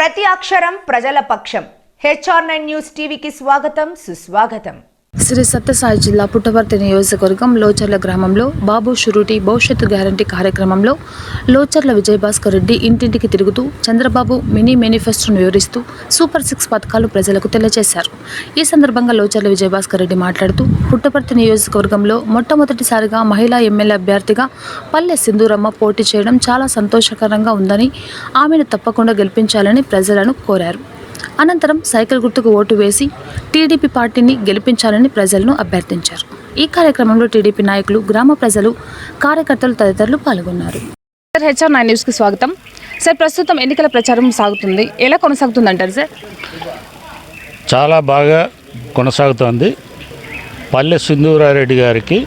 ప్రతి అక్షరం ప్రజల పక్షం. HR9 న్యూస్ టీవీకి స్వాగతం, సుస్వాగతం. శ్రీ సత్యసాయి జిల్లా పుట్టపర్తి నియోజకవర్గం లోచర్ల గ్రామంలో బాబు షురూటి భవిష్యత్తు గ్యారంటీ కార్యక్రమంలో లోచర్ల విజయభాస్కర్ రెడ్డి ఇంటింటికి తిరుగుతూ చంద్రబాబు మినీ మేనిఫెస్టోను వివరిస్తూ సూపర్ 6 పథకాలు ప్రజలకు తెలియజేశారు. ఈ సందర్భంగా లోచర్ల విజయభాస్కర్ రెడ్డి మాట్లాడుతూ పుట్టపర్తి నియోజకవర్గంలో మొట్టమొదటిసారిగా మహిళా ఎమ్మెల్యే అభ్యర్థిగా పల్లె సింధూరమ్మ పోటీ చేయడం చాలా సంతోషకరంగా ఉందని, ఆమెను తప్పకుండా గెలిపించాలని ప్రజలను కోరారు. అనంతరం సైకిల్ గుర్తుకు ఓటు వేసి టీడీపీ పార్టీని గెలిపించాలని ప్రజలను అభ్యర్థించారు. ఈ కార్యక్రమంలో టీడీపీ నాయకులు, గ్రామ ప్రజలు, కార్యకర్తలు తదితరులు పాల్గొన్నారు. HR9 న్యూస్కి స్వాగతం. సార్, ప్రస్తుతం ఎన్నికల ప్రచారం సాగుతుంది, ఎలా కొనసాగుతుంది అంటారు సార్? చాలా బాగా కొనసాగుతోంది. పల్లె సింధూరారెడ్డి గారికి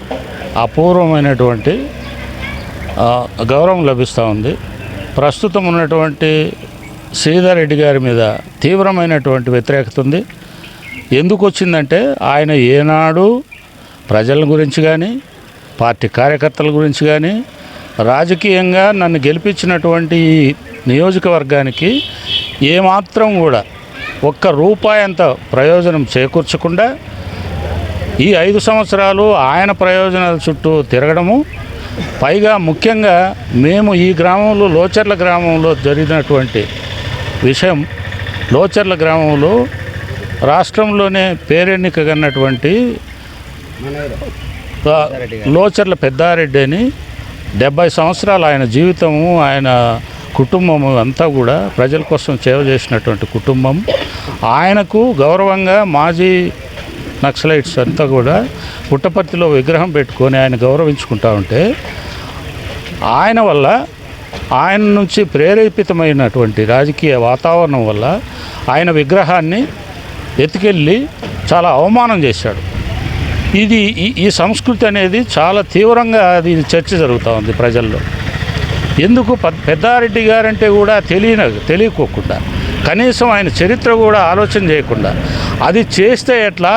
అపూర్వమైనటువంటి గౌరవం లభిస్తూ ఉంది. ప్రస్తుతం ఉన్నటువంటి శ్రీధర్ రెడ్డి గారి మీద తీవ్రమైనటువంటి వ్యతిరేకత ఉంది. ఎందుకు వచ్చిందంటే ఆయన ఏనాడు ప్రజల గురించి కానీ, పార్టీ కార్యకర్తల గురించి కానీ, రాజకీయంగా నన్ను గెలిపించినటువంటి ఈ నియోజకవర్గానికి ఏమాత్రం కూడా ఒక్క రూపాయంత ప్రయోజనం చేకూర్చకుండా ఈ 5 సంవత్సరాలు ఆయన ప్రయోజనాల చుట్టూ తిరగడము, పైగా ముఖ్యంగా మేము ఈ గ్రామంలో లోచర్ల గ్రామంలో జరిగినటువంటి విషయం, లోచర్ల గ్రామంలో రాష్ట్రంలోనే పేరెన్నికగన్నటువంటి లోచర్ల పెద్దారెడ్డి అని 70 సంవత్సరాలు ఆయన జీవితము, ఆయన కుటుంబము అంతా కూడా ప్రజల కోసం సేవ చేసినటువంటి కుటుంబం. ఆయనకు గౌరవంగా మాజీ నక్సలైట్స్ అంతా కూడా పుట్టపర్తిలో విగ్రహం పెట్టుకొని ఆయన గౌరవించుకుంటా ఉంటే, ఆయన వల్ల, ఆయన నుంచి ప్రేరేపితమైనటువంటి రాజకీయ వాతావరణం వల్ల ఆయన విగ్రహాన్ని ఎత్తుకెళ్ళి చాలా అవమానం చేశాడు. ఇది ఈ సంస్కృతి అనేది చాలా తీవ్రంగా అది చర్చ జరుగుతూ ఉంది ప్రజల్లో. ఎందుకు పెద్దారెడ్డి గారంటే కూడా తెలియకోకుండా, కనీసం ఆయన చరిత్ర కూడా ఆలోచన చేయకుండా అది చేస్తే ఎట్లా,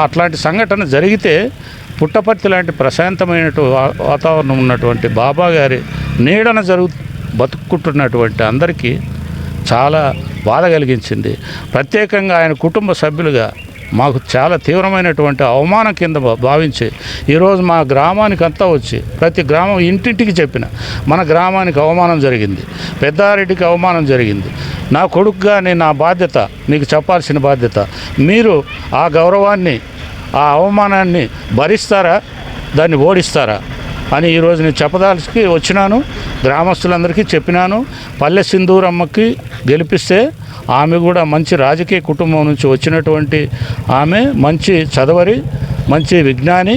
అట్లాంటి సంఘటన జరిగితే పుట్టపర్తి లాంటి ప్రశాంతమైన వాతావరణం ఉన్నటువంటి బాబా గారి నీడన బతుకుంటున్నటువంటి అందరికీ చాలా బాధ కలిగించింది. ప్రత్యేకంగా ఆయన కుటుంబ సభ్యులుగా మాకు చాలా తీవ్రమైనటువంటి అవమానం కింద భావించి ఈరోజు మా గ్రామానికి అంతా వచ్చి ప్రతి గ్రామం ఇంటింటికి చెప్పిన మన గ్రామానికి అవమానం జరిగింది, పెద్దారెడ్డికి అవమానం జరిగింది, నా కొడుకుగా నా బాధ్యత మీకు చెప్పాల్సిన బాధ్యత, మీరు ఆ గౌరవాన్ని, ఆ అవమానాన్ని భరిస్తారా, దాన్ని ఓడిస్తారా అని ఈరోజు నేను చెప్పదాల్సి వచ్చినాను. గ్రామస్తులందరికీ చెప్పినాను, పల్లె సింధూరమ్మకి గెలిపిస్తే ఆమె కూడా మంచి రాజకీయ కుటుంబం నుంచి వచ్చినటువంటి ఆమె, మంచి చదవరి, మంచి విజ్ఞాని.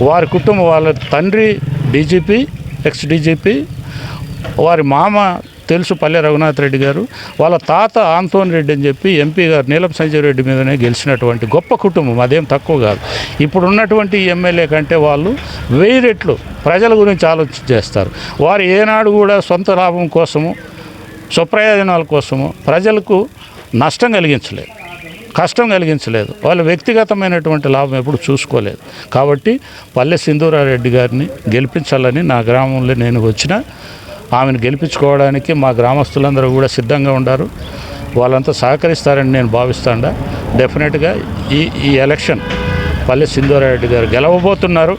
వారి కుటుంబం, వాళ్ళ తండ్రి డీజీపీ, ఎక్స్ డీజీపీ, వారి మామ తెలుసు పల్లె రఘునాథ్ రెడ్డి గారు, వాళ్ళ తాత ఆంతోని రెడ్డి అని చెప్పి ఎంపీ గారు నీలం సంజయ్ రెడ్డి మీదనే గెలిచినటువంటి గొప్ప కుటుంబం, అదేం తక్కువ కాదు. ఇప్పుడున్నటువంటి ఎమ్మెల్యే కంటే వాళ్ళు 1000 రెట్లు ప్రజల గురించి ఆలోచన చేస్తారు. వారు ఏనాడు కూడా సొంత లాభం కోసము, స్వప్రయోజనాల కోసము ప్రజలకు నష్టం కలిగించలేదు, కష్టం కలిగించలేదు. వాళ్ళు వ్యక్తిగతమైనటువంటి లాభం ఎప్పుడు చూసుకోలేదు. కాబట్టి పల్లె సింధూరారెడ్డి గారిని గెలిపించాలని నా గ్రామంలో నేను వచ్చిన, ఆమెను గెలిపించుకోవడానికి మా గ్రామస్తులందరూ కూడా సిద్ధంగా ఉన్నారు. వాళ్ళంతా సహకరిస్తారని నేను భావిస్తాను. డెఫినెట్గా ఈ ఎలక్షన్ పల్లె సింధూరారెడ్డి గారు గెలవబోతున్నారు.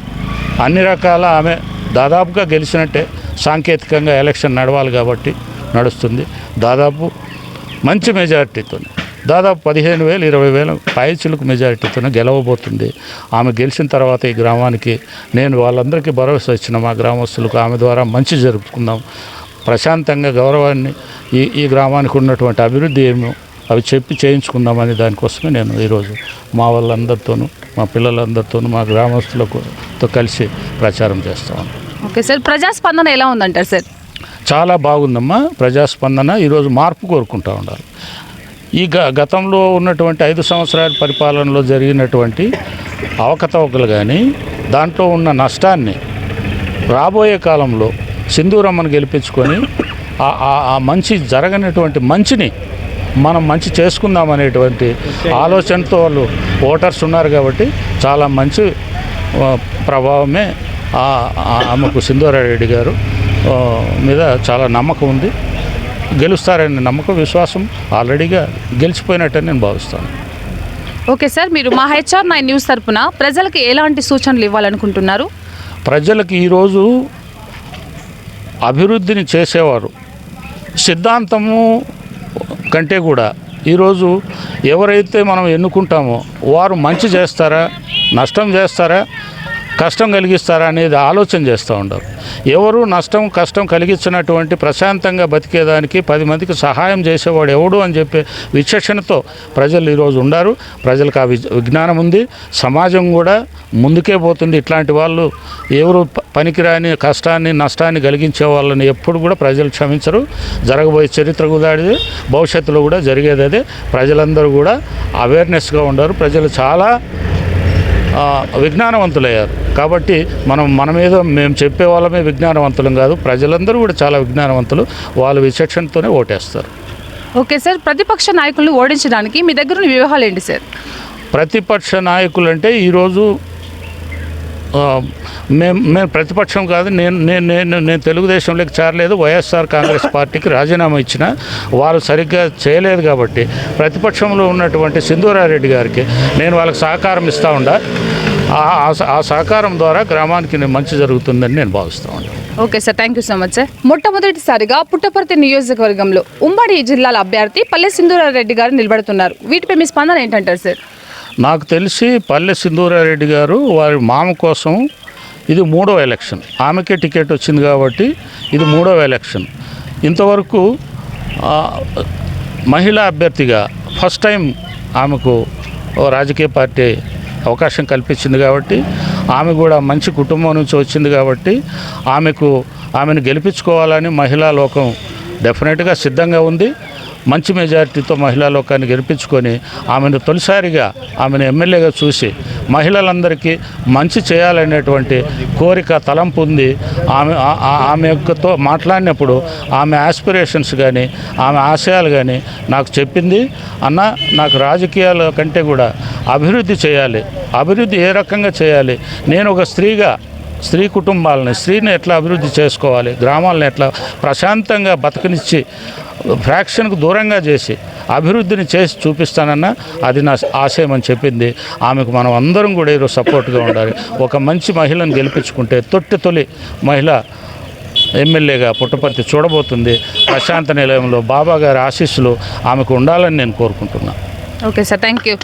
అన్ని రకాల ఆమె దాదాపుగా గెలిచినట్టే. సాంకేతికంగా ఎలక్షన్ నడవాలి కాబట్టి నడుస్తుంది. దాదాపు మంచి మెజారిటీతో, దాదాపు 15,000 20,000 పైచిలకు మెజారిటీతో గెలవబోతుంది. ఆమె గెలిచిన తర్వాత ఈ గ్రామానికి నేను వాళ్ళందరికీ భరోసా ఇచ్చిన మా గ్రామస్తులకు ఆమె ద్వారా మంచి జరుపుకుందాం, ప్రశాంతంగా గౌరవాన్ని, ఈ గ్రామానికి ఉన్నటువంటి అభివృద్ధి ఏమో అవి చెప్పి చేయించుకుందామని దానికోసమే నేను ఈరోజు మా వాళ్ళందరితోనూ, మా పిల్లలందరితోనూ, మా గ్రామస్తులతో కలిసి ప్రచారం చేస్తాను. ఓకే సార్, ప్రజాస్పందన ఎలా ఉందంటారు సార్? చాలా బాగుందమ్మా ప్రజాస్పందన. ఈరోజు మార్పు కోరుకుంటూ ఉండాలి. ఈ గతంలో ఉన్నటువంటి 5 సంవత్సరాల పరిపాలనలో జరిగినటువంటి అవకతవకలు కానీ, దాంట్లో ఉన్న నష్టాన్ని రాబోయే కాలంలో సింధూరమ్మను గెలిపించుకొని ఆ మంచి జరగనటువంటి మంచిని మనం మంచి చేసుకుందామనేటువంటి ఆలోచనతో వాళ్ళు ఓటర్స్ ఉన్నారు. కాబట్టి చాలా మంచి ప్రభావమే ఆమెకు సింధూరారెడ్డి గారు మీద చాలా నమ్మకం ఉంది. గెలుస్తారనే నమ్మకం విశ్వాసం ఆల్రెడీగా గెలిచిపోయినట్టని నేను భావిస్తాను. ఓకే సార్, మీరు మా HR9 న్యూస్ తరపున ప్రజలకు ఎలాంటి సూచనలు ఇవ్వాలనుకుంటున్నారు? ప్రజలకు ఈరోజు అభివృద్ధిని చేసేవారు సిద్ధాంతము కంటే కూడా ఈరోజు ఎవరైతే మనం ఎన్నుకుంటామో వారు మంచి చేస్తారా, నష్టం చేస్తారా, కష్టం కలిగిస్తారా అనేది ఆలోచన చేస్తూ ఉంటారు. ఎవరు నష్టం కష్టం కలిగించినటువంటి ప్రశాంతంగా బతికేదానికి 10 మందికి సహాయం చేసేవాడు ఎవడు అని చెప్పే విచక్షణతో ప్రజలు ఈరోజు ఉన్నారు. ప్రజలకు ఆ విజ్ఞానం ఉంది. సమాజం కూడా ముందుకే పోతుంది. ఇట్లాంటి వాళ్ళు ఎవరు పనికిరాని కష్టాన్ని నష్టాన్ని కలిగించే వాళ్ళని ఎప్పుడు కూడా ప్రజలు క్షమించరు. జరగబోయే చరిత్ర కూడా అదే, భవిష్యత్తులో కూడా జరిగేది అదే. ప్రజలందరూ కూడా అవేర్నెస్గా ఉన్నారు. ప్రజలు చాలా విజ్ఞానవంతులయ్యారు. కాబట్టి మన మీద మేము చెప్పే వాళ్ళమే విజ్ఞానవంతులం కాదు, ప్రజలందరూ కూడా చాలా విజ్ఞానవంతులు. వాళ్ళ విచక్షణతోనే ఓటేస్తారు. ఓకే సార్, ప్రతిపక్ష నాయకులను ఓడించడానికి మీ దగ్గర ఉన్న వ్యూహాలు ఏంటి సార్? ప్రతిపక్ష నాయకులు అంటే ఈరోజు మేము ప్రతిపక్షం కాదు. నేను తెలుగుదేశంలోకి చేరలేదు. వైఎస్ఆర్ కాంగ్రెస్ పార్టీకి రాజీనామా ఇచ్చిన వారు సరిగ్గా చేయలేదు కాబట్టి ప్రతిపక్షంలో ఉన్నటువంటి సింధూరారెడ్డి గారికి నేను వాళ్ళకి సహకారం ఇస్తూ ఉండా. ఆ సహకారం ద్వారా గ్రామానికి మంచి జరుగుతుందని నేను భావిస్తూ ఉంటాను. Okay sir, thank you so much sir. మొట్టమొదటిసారిగా పుట్టపర్తి నియోజకవర్గంలో ఉమ్మడి జిల్లాల అభ్యర్థి పల్లె సింధూరారెడ్డి గారు నిలబడుతున్నారు. వీటిపై మీ స్పందన ఏంటంటారు సార్? నాకు తెలిసి పల్లె సింధూరారెడ్డి గారు వారి మామ కోసం ఇది 3వ ఎలక్షన్. ఆమెకే టికెట్ వచ్చింది కాబట్టి ఇది 3వ ఎలక్షన్. ఇంతవరకు మహిళా అభ్యర్థిగా ఫస్ట్ టైం ఆమెకు రాజకీయ పార్టీ అవకాశం కల్పించింది కాబట్టి, ఆమె కూడా మంచి కుటుంబం నుంచి వచ్చింది కాబట్టి ఆమెను గెలిపించుకోవాలని మహిళా లోకం డెఫినెట్గా సిద్ధంగా ఉంది. మంచి మెజారిటీతో మహిళా లోకాన్ని గెలిపించుకొని ఆమెను తొలిసారిగా ఆమెను ఎమ్మెల్యేగా చూసి మహిళలందరికీ మంచి చేయాలనేటువంటి కోరిక తలంపు ఉంది. ఆమెతో మాట్లాడినప్పుడు ఆమె ఆస్పిరేషన్స్ కానీ ఆమె ఆశయాలు కానీ నాకు చెప్పింది, అన్న నాకు రాజకీయాల కంటే కూడా అభివృద్ధి చేయాలి. అభివృద్ధి ఏ రకంగా చేయాలి, నేను ఒక స్త్రీ కుటుంబాలని స్త్రీని ఎట్లా అభివృద్ధి చేసుకోవాలి, గ్రామాలను ఎట్లా ప్రశాంతంగా బతకనిచ్చి ఫ్రాక్షన్కు దూరంగా చేసి అభివృద్ధిని చేసి చూపిస్తానన్న అది నా ఆశయం అని చెప్పింది. ఆమెకు మనం అందరం కూడా ఈరోజు సపోర్ట్గా ఉండాలి. ఒక మంచి మహిళను గెలిపించుకుంటే తొలి మహిళ ఎమ్మెల్యేగా పుట్టపర్తి చూడబోతుంది. ప్రశాంత నిలయంలో బాబా గారి ఆశీస్సులు ఆమెకు ఉండాలని నేను కోరుకుంటున్నాను. Okay sir, thank you.